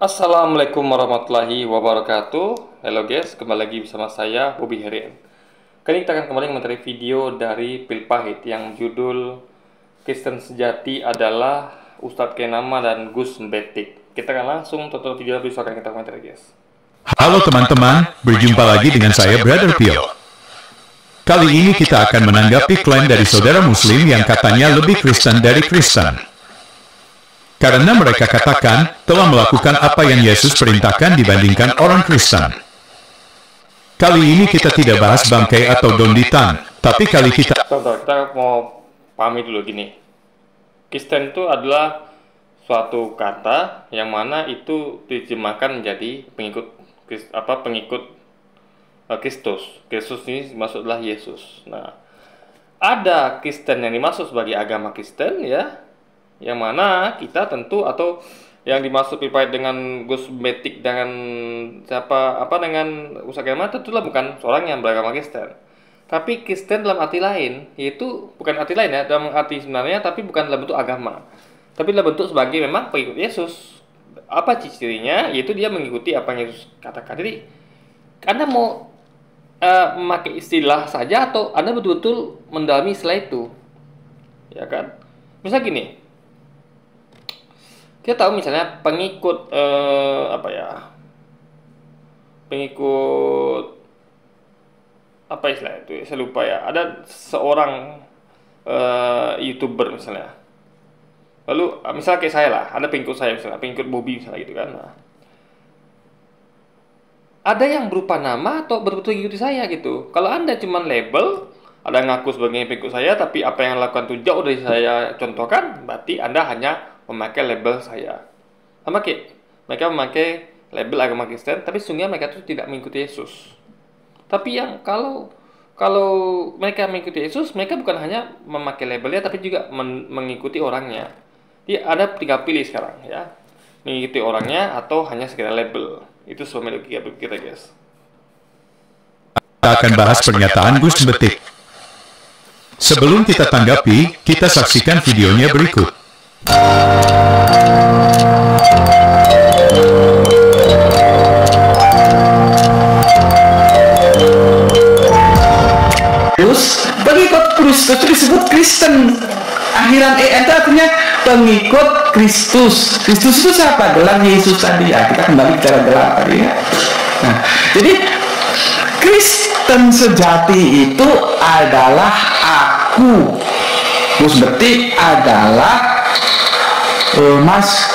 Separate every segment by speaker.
Speaker 1: Assalamualaikum warahmatullahi wabarakatuh. Halo guys, kembali lagi bersama saya Bobby Herian. Kali ini kita akan kembali mencari video dari Pil Pahit yang judul Kristen Sejati adalah Ustadz Kenama dan Gus Betik. Kita akan langsung tonton video lebih soal yang kita komentari guys.
Speaker 2: Halo teman-teman, berjumpa lagi dengan saya Brother Pio. Kali ini kita akan menanggapi klaim dari saudara muslim yang katanya lebih Kristen dari Kristen. Karena mereka katakan telah melakukan apa yang Yesus perintahkan dibandingkan orang Kristen. Kali ini kita tidak bahas bangkai atau donditan, tapi kali kita
Speaker 1: mau pahami dulu gini. Kristen itu adalah suatu kata yang mana itu diterjemahkan menjadi pengikut Kristus. Kristus ini maksudlah Yesus. Nah, ada Kristen yang dimaksud sebagai agama Kristen ya, yang mana kita tentu atau yang dimaksud Pipait dengan Gus Betik dengan dengan Ustadz Kenama tentulah bukan seorang yang beragama Kristen, tapi Kristen dalam arti lain, yaitu bukan arti lain ya, dalam arti sebenarnya, tapi bukan dalam bentuk agama, tapi dalam bentuk sebagai memang pengikut Yesus. Apa ciri-cirinya? Yaitu dia mengikuti apa yang Yesus katakan. Jadi Anda mau memakai istilah saja atau Anda betul-betul mendalami istilah itu, ya kan? Misal gini, kita tahu misalnya pengikut pengikut apa istilah itu? Saya lupa ya. Ada seorang YouTuber misalnya. Lalu misalnya kayak saya lah, ada pengikut saya misalnya, pengikut Bobby misalnya gitu kan. Nah, ada yang berupa nama atau betul-betul ikuti saya gitu. Kalau Anda cuma label, ada ngaku sebagai pengikut saya, tapi apa yang lakukan itu jauh dari saya contohkan, berarti Anda hanya memakai label saya. Sama kayak mereka memakai label agama Kristen, tapi sesungguhnya mereka itu tidak mengikuti Yesus. Tapi yang kalau mereka mengikuti Yesus, mereka bukan hanya memakai labelnya, tapi juga mengikuti orangnya. Jadi ada tinggal pilih sekarang ya, mengikuti orangnya atau hanya sekedar label. Itu semua kita guys.
Speaker 2: Kita akan bahas pernyataan Gus Betik. Sebelum kita tanggapi, kita saksikan videonya berikut.
Speaker 3: Pengikut Kristus disebut Kristen. Akhiran itu artinya pengikut Kristus. Kristus itu siapa? Gelar Yesus tadi ya. Kita kembali bicara gelar tadi ya. Nah, jadi Kristen sejati itu adalah aku. Gus Betik adalah Mas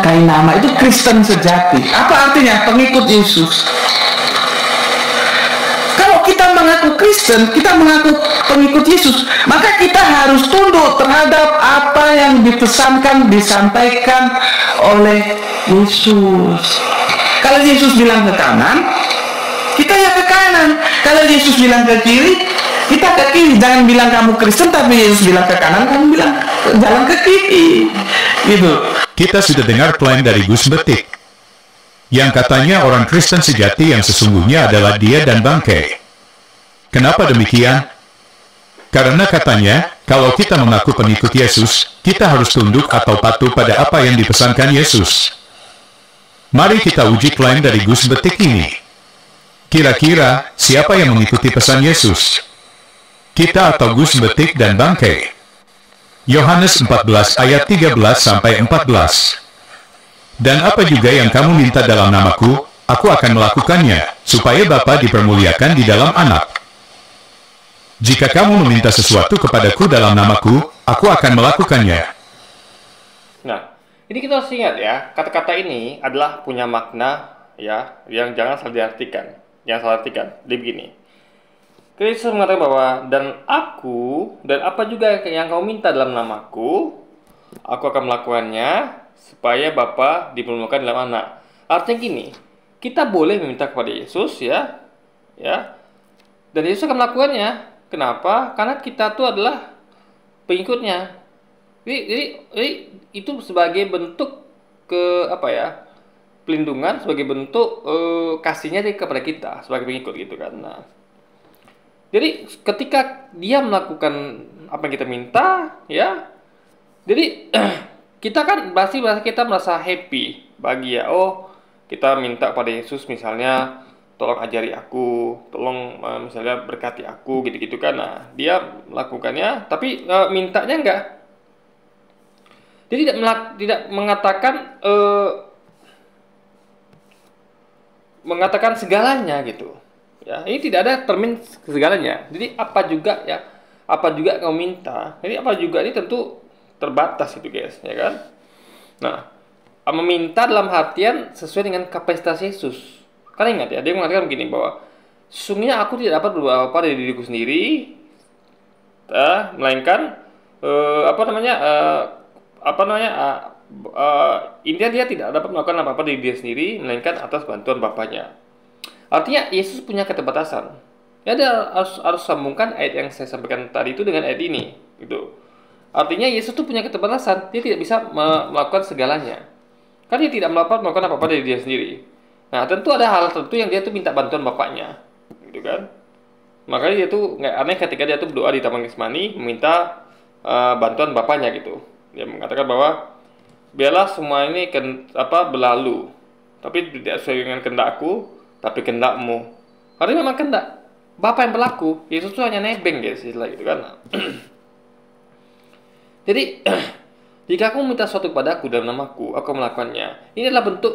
Speaker 3: Kenama itu Kristen sejati. Apa artinya? Pengikut Yesus. Kalau kita mengaku Kristen, kita mengaku pengikut Yesus, maka kita harus tunduk terhadap apa yang disampaikan oleh Yesus. Kalau Yesus bilang ke kanan, kita ya ke kanan. Kalau Yesus bilang ke kiri, kita ke kiri. Jangan bilang kamu Kristen, tapi Yesus bilang ke kanan, kamu bilang jalan ke kiri. Gitu.
Speaker 2: Kita sudah dengar klaim dari Gus Betik, yang katanya orang Kristen sejati yang sesungguhnya adalah dia dan bangkai. Kenapa demikian? Karena katanya, kalau kita mengaku pengikut Yesus, kita harus tunduk atau patuh pada apa yang dipesankan Yesus. Mari kita uji klaim dari Gus Betik ini. Kira-kira, siapa yang mengikuti pesan Yesus? Kita atau Gus Betik dan bangkai? Yohanes 14 ayat 13-14. Dan apa juga yang kamu minta dalam namaku, aku akan melakukannya, supaya Bapa dipermuliakan di dalam Anak. Jika kamu meminta sesuatu kepadaku dalam namaku, aku akan melakukannya.
Speaker 1: Nah, ini kita harus ingat ya, kata-kata ini adalah punya makna ya, yang jangan salah diartikan. Jangan salah artikan. Jadi begini. Kristus mengatakan bahwa dan apa juga yang kamu minta dalam namaku, aku akan melakukannya supaya Bapa dipermuliakan dalam Anak. Artinya gini, kita boleh meminta kepada Yesus ya, dan Yesus akan melakukannya. Kenapa? Karena kita tuh adalah pengikutnya. Jadi itu sebagai bentuk pelindungan, sebagai bentuk kasihnya kepada kita sebagai pengikut gitu kan. Nah, jadi ketika dia melakukan apa yang kita minta ya, jadi kita kan pasti kita merasa happy, bahagia. Oh, kita minta pada Yesus misalnya, tolong ajari aku, tolong misalnya berkati aku, gitu-gitu kan. Nah, dia melakukannya, tapi mintanya enggak. Dia tidak mengatakan segalanya gitu. Ya, ini tidak ada termin segalanya. Jadi apa juga kau minta. Jadi apa juga ini tentu terbatas itu guys, ya kan? Nah, meminta dalam artian sesuai dengan kapasitas Yesus. Karena ingat ya, dia mengatakan begini bahwa sesungguhnya aku tidak dapat berbuat apa dari diriku sendiri, melainkan intinya dia tidak dapat melakukan apa-apa dari dia sendiri, melainkan atas bantuan Bapaknya. Artinya Yesus punya keterbatasan. Ya, dia harus sambungkan ayat yang saya sampaikan tadi itu dengan ayat ini, gitu. Artinya Yesus itu punya keterbatasan, dia tidak bisa melakukan segalanya. Karena dia tidak melakukan apa-apa dari dia sendiri. Nah, tentu ada hal tertentu yang dia tuh minta bantuan Bapaknya, gitu kan? Makanya dia tuh nggak aneh ketika dia tuh berdoa di Taman Getsemani meminta bantuan Bapaknya gitu. Dia mengatakan bahwa biarlah semua ini berlalu, tapi tidak sesuai dengan kehendakku, tapi kehendakmu. Karena memang kehendak Bapa yang berlaku. Yesus tuh hanya nebeng guys, istilah gitu kan. Jadi jika aku minta sesuatu kepadaku dalam namaku, aku melakukannya. Ini adalah bentuk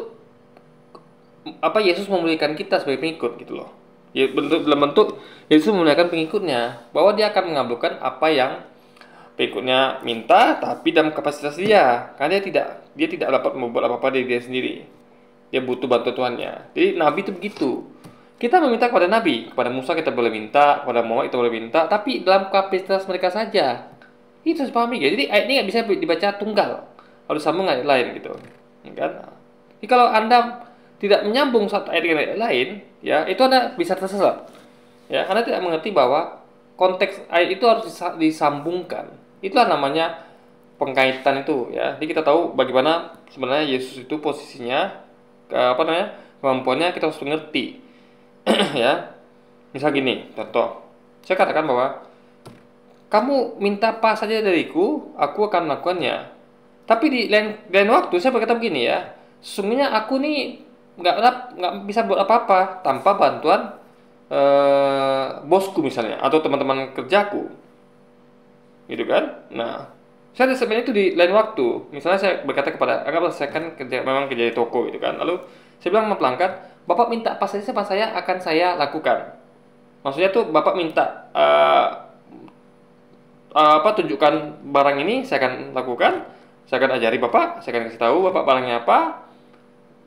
Speaker 1: Yesus memuliakan kita sebagai pengikut gitu loh. Ya, dalam bentuk Yesus memuliakan pengikutnya, bahwa dia akan mengabulkan apa yang pengikutnya minta, tapi dalam kapasitas dia. Karena dia tidak dapat membuat apa-apa dari dia sendiri. Dia butuh bantuan Tuhannya. Jadi nabi itu begitu. Kita meminta kepada nabi, kepada Musa kita boleh minta, kepada Muhammad kita boleh minta, tapi dalam kapasitas mereka saja. Itu harus pahami ya. Jadi ayat ini nggak bisa dibaca tunggal, harus sambung ayat lain gitu, kan? Jadi kalau Anda tidak menyambung satu ayat dengan ayat lain, ya itu Anda bisa tersesat. Ya, Anda tidak mengerti bahwa konteks ayat itu harus disambungkan. Itulah namanya pengkaitan itu, ya. Jadi kita tahu bagaimana sebenarnya Yesus itu posisinya, kemampuannya kita harus mengerti. Ya. Misal gini, contoh. Saya katakan bahwa kamu minta apa saja dariku, aku akan melakukannya. Tapi di lain waktu saya berkata begini ya, sesungguhnya aku nih nggak bisa buat apa-apa tanpa bantuan bosku misalnya atau teman-teman kerjaku, gitu kan? Nah, saya sebenarnya itu di lain waktu. Misalnya saya berkata kepada, anggaplah saya kan memang kerja di toko gitu kan. Lalu saya bilang sama pelanggan, Bapak minta apa saja sama saya akan saya lakukan. Maksudnya tuh Bapak minta tunjukkan barang ini, saya akan lakukan. Saya akan ajari Bapak, saya akan kasih tahu Bapak barangnya apa.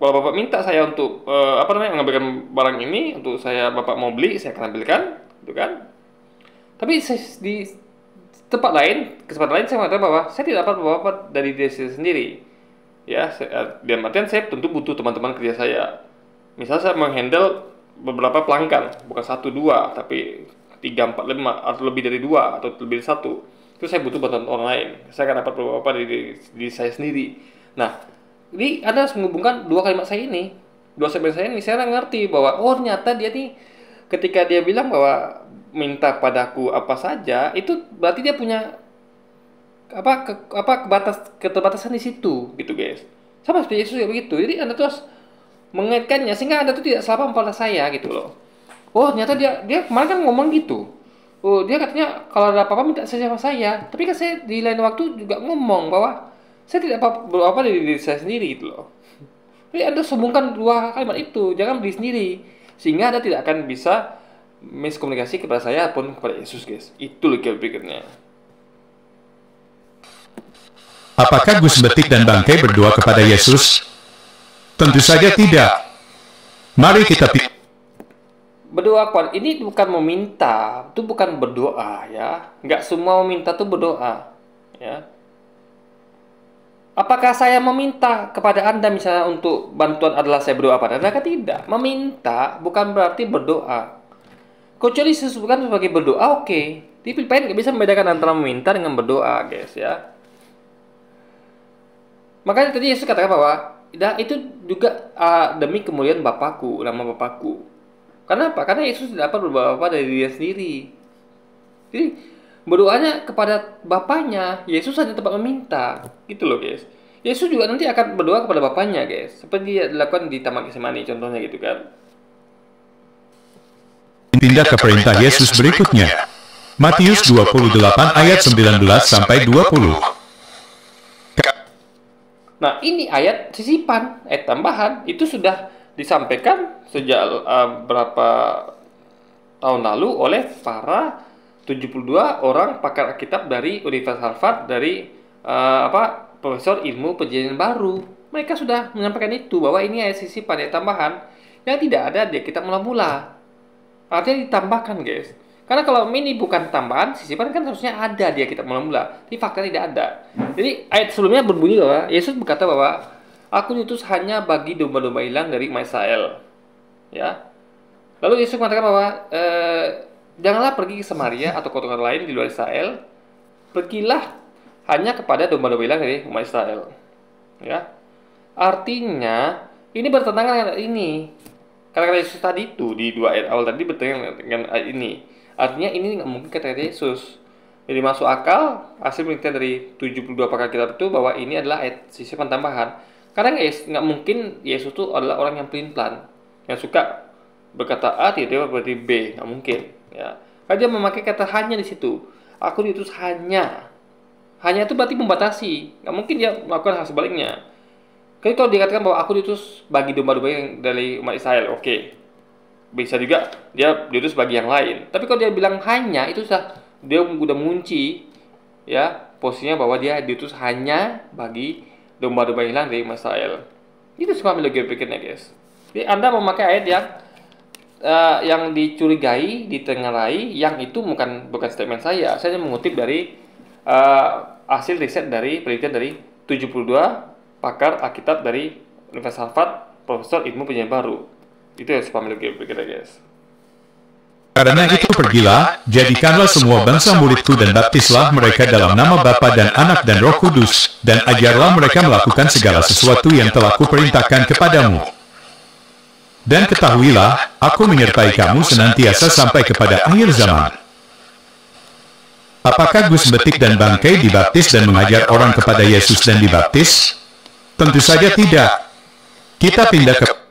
Speaker 1: Kalau Bapak minta saya untuk mengambilkan barang ini untuk Bapak mau beli, saya akan ambilkan, gitu kan? Tapi di tempat lain, kesempatan lain saya mengatakan bahwa saya tidak dapat apa-apa dari diri saya sendiri. Ya, dalam artian saya tentu butuh teman-teman kerja saya. Misalnya saya menghandle beberapa pelanggan, bukan 1, 2, tapi 3, 4, 5 atau lebih dari 2 atau lebih dari 1. Itu saya butuh bantuan orang lain. Saya akan dapat apa-apa dari diri saya sendiri. Nah, jadi Anda harus menghubungkan dua kalimat saya ini, dua segmen saya ini. Saya ngerti bahwa ternyata dia nih ketika dia bilang bahwa minta padaku apa saja, itu berarti dia punya keterbatasan di situ, gitu guys. Sama seperti Yesus juga begitu. Jadi Anda tuh harus mengaitkannya sehingga Anda tuh tidak salah pada saya gitu loh. Ternyata dia kemarin kan ngomong gitu. Dia katanya kalau ada apa-apa minta saja sama saya. Tapi kan saya di lain waktu juga ngomong bahwa saya tidak apa-apa dari diri saya sendiri gitu loh. Jadi Anda sambungkan dua kalimat itu, jangan beli sendiri. Sehingga Anda tidak akan bisa miskomunikasi kepada saya pun kepada Yesus guys. Itu logika berikutnya.
Speaker 2: Apakah Gus Betik dan Bangkai berdoa kepada Yesus? Tentu saja tidak. Mari kita
Speaker 1: berdoa kepada ini bukan meminta, itu bukan berdoa ya. Nggak semua meminta itu berdoa ya. Apakah saya meminta kepada Anda misalnya untuk bantuan adalah saya berdoa pada Anda? Tidak. Meminta bukan berarti berdoa. Kecuali disebutkan sebagai berdoa, oke. Di Filipain nggak bisa membedakan antara meminta dengan berdoa, guys ya. Makanya tadi Yesus katakan bahwa itu juga demi kemuliaan Bapakku, nama Bapakku. Karena apa? Karena Yesus tidak dapat berbuat apa dari dia sendiri. Jadi berdoanya kepada Bapaknya, Yesus hanya tempat meminta, gitu loh guys. Yesus juga nanti akan berdoa kepada Bapaknya, guys. Seperti dia dilakukan di Taman Getsemani contohnya gitu kan.
Speaker 2: Pindah ke perintah Yesus berikutnya. Matius 28 ayat 19 sampai 20.
Speaker 1: Nah, ini ayat sisipan, ayat tambahan itu sudah disampaikan sejak berapa tahun lalu oleh para 72 orang pakar Alkitab dari Universitas Harvard, dari Profesor Ilmu Perjanjian Baru. Mereka sudah menyampaikan itu, bahwa ini ayat sisipan, ayat tambahan yang tidak ada di Alkitab mula-mula. Artinya ditambahkan, guys. Karena kalau ini bukan tambahan, sisipan kan harusnya ada di Alkitab mula-mula. Tapi fakta tidak ada. Jadi ayat sebelumnya berbunyi bahwa Yesus berkata bahwa Aku diutus hanya bagi domba-domba hilang dari umat Israel. Ya. Lalu Yesus mengatakan bahwa janganlah pergi ke Samaria atau kota lain di luar Israel. Pergilah hanya kepada domba-domba hilang dari umat Israel. Ya. Artinya ini bertentangan dengan ini. Kata-kata Yesus tadi itu di 2 ayat awal tadi bertentangan dengan ayat ini. Artinya ini nggak mungkin kata-kata Yesus. Jadi masuk akal hasil penelitian dari 72 pakar kitab itu bahwa ini adalah ayat sisipan tambahan. Karena nggak mungkin Yesus itu adalah orang yang pelin-pelan, yang suka berkata A tiba-tiba berarti B, nggak mungkin. Ya. Karena dia memakai kata hanya di situ. Aku diutus hanya. Hanya itu berarti membatasi. Nggak mungkin dia melakukan hal sebaliknya. Jadi kalau dikatakan bahwa aku diutus bagi domba-domba yang dari umat Israel, oke. Bisa juga dia diutus bagi yang lain. Tapi kalau dia bilang hanya, itu dia udah mengunci ya posisinya bahwa dia diutus hanya bagi domba-domba hilang dari umat Israel. Itu semua logika pikirnya, guys. Jadi Anda memakai ayat yang dicurigai, ditengarai, yang itu bukan statement saya. Saya mengutip dari hasil riset dari penelitian dari 72 pakar Alkitab dari Universitas Harvard, Profesor Ilmu Perjanjian Baru. Itu yang sepaham logika pikirnya, guys.
Speaker 2: Karena itu pergilah, jadikanlah semua bangsa muridku dan baptislah mereka dalam nama Bapa dan Anak dan Roh Kudus, dan ajarlah mereka melakukan segala sesuatu yang telah kuperintahkan kepadamu. Dan ketahuilah, aku menyertai kamu senantiasa sampai kepada akhir zaman. Apakah Gus Betik dan Bangkai dibaptis dan mengajar orang kepada Yesus dan dibaptis? Tentu saja tidak. Kita pindah ke...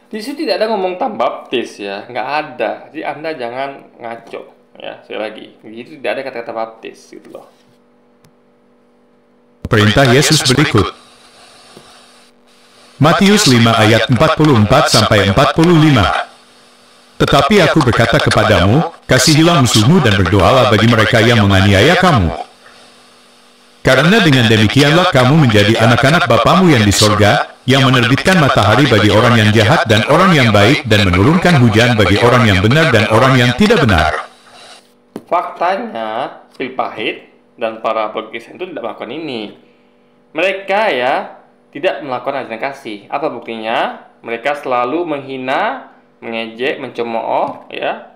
Speaker 1: Di situ tidak ada ngomong tam baptis ya, nggak ada. Jadi Anda jangan ngaco ya, sekali lagi. Di situ tidak ada kata-kata baptis gitu loh.
Speaker 2: Perintah Yesus berikut. Matius 5 ayat 44 sampai 45. Tetapi aku berkata kepadamu, kasihilah musuhmu dan berdoalah bagi mereka yang menganiaya kamu. Karena dengan demikianlah kamu menjadi anak-anak Bapamu yang di sorga, yang menerbitkan matahari bagi orang yang jahat dan orang yang baik, dan menurunkan hujan bagi orang yang benar dan orang yang tidak benar.
Speaker 1: Faktanya, Pilpahit dan para pelukis itu tidak melakukan ini. Mereka ya tidak melakukan ajaran kasih. Apa buktinya? Mereka selalu menghina, mengejek, mencemooh, ya,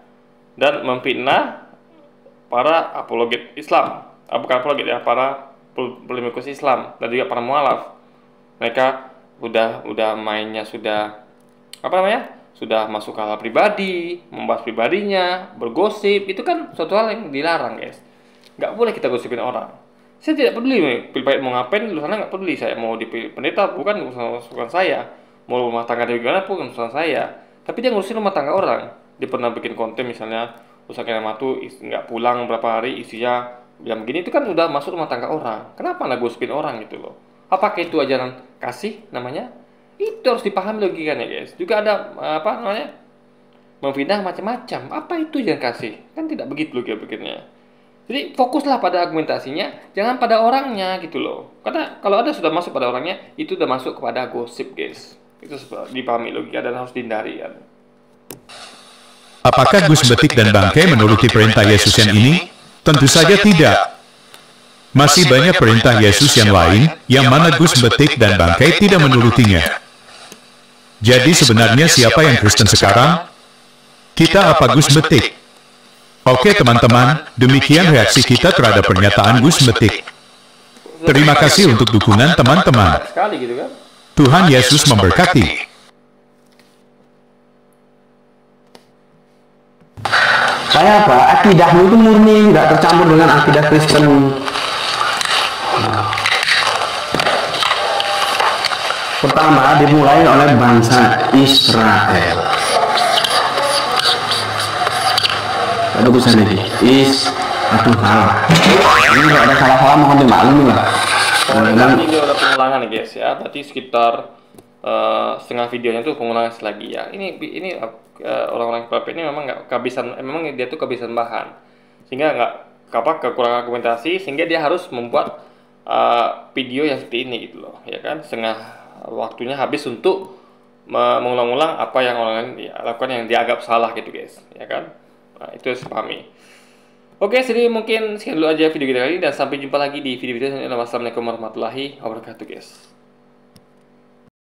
Speaker 1: dan memfitnah para apologet Islam. Bukan apologet ya, para polemikus Islam dan juga para mualaf. Mereka udah mainnya sudah sudah masuk ke hal pribadi, membahas pribadinya, bergosip. Itu kan suatu hal yang dilarang, guys. Nggak boleh kita gosipin orang. Saya tidak peduli Pilpahit mau ngapain di sana, nggak peduli saya. Mau di pendeta bukan urusan saya, mau rumah tangga dari gimana pun urusan saya. Tapi dia ngurusin rumah tangga orang. Dia pernah bikin konten misalnya usaha matu nggak pulang berapa hari, isinya yang begini, itu kan udah masuk rumah tangga orang. Kenapa nggak gosipin orang gitu loh? Apakah itu ajaran kasih namanya? Itu harus dipahami logikanya, guys. Juga ada memfitnah macam-macam. Apa itu ajaran kasih? Kan tidak begitu logika pikirnya. Jadi fokuslah pada argumentasinya, jangan pada orangnya gitu loh. Karena kalau ada sudah masuk pada orangnya, itu udah masuk kepada gosip, guys. Itu dipahami logika dan harus dihindari kan.
Speaker 2: Apakah Gus Betik dan Bangkai menuruti perintah Yesus yang ini? Tentu saja tidak. Masih banyak perintah Yesus yang lain, yang mana Gus Betik dan Bangkai tidak menurutinya. Jadi sebenarnya siapa yang Kristen sekarang? Kita apa Gus Betik? Oke teman-teman, demikian reaksi kita terhadap pernyataan Gus Betik. Terima kasih untuk dukungan teman-teman. Tuhan Yesus memberkati.
Speaker 3: Saya akidahmu itu murni, tidak tercampur dengan akidah Kristen. Pertama dimulai oleh bangsa Israel. Ada tulisan ini. Aduh salah. Ini kalau ada salah-salah mohon dimaklumi lah.
Speaker 1: Nanti dia udah pengulangan nih guys ya. Berarti sekitar setengah videonya tuh pengulangan lagi ya. Ini orang-orang PLP ini memang nggak kehabisan, memang dia tuh kehabisan bahan, sehingga nggak kekurangan argumentasi, sehingga dia harus membuat video yang seperti ini gitu loh, ya kan? Setengah waktunya habis untuk mengulang-ulang apa yang orang lain lakukan yang dianggap salah gitu guys, ya kan? Nah, itu harus dipahami. Oke, jadi mungkin sekian dulu aja video kita kali ini, dan sampai jumpa lagi di video-video selanjutnya. Wassalamualaikum warahmatullahi wabarakatuh guys.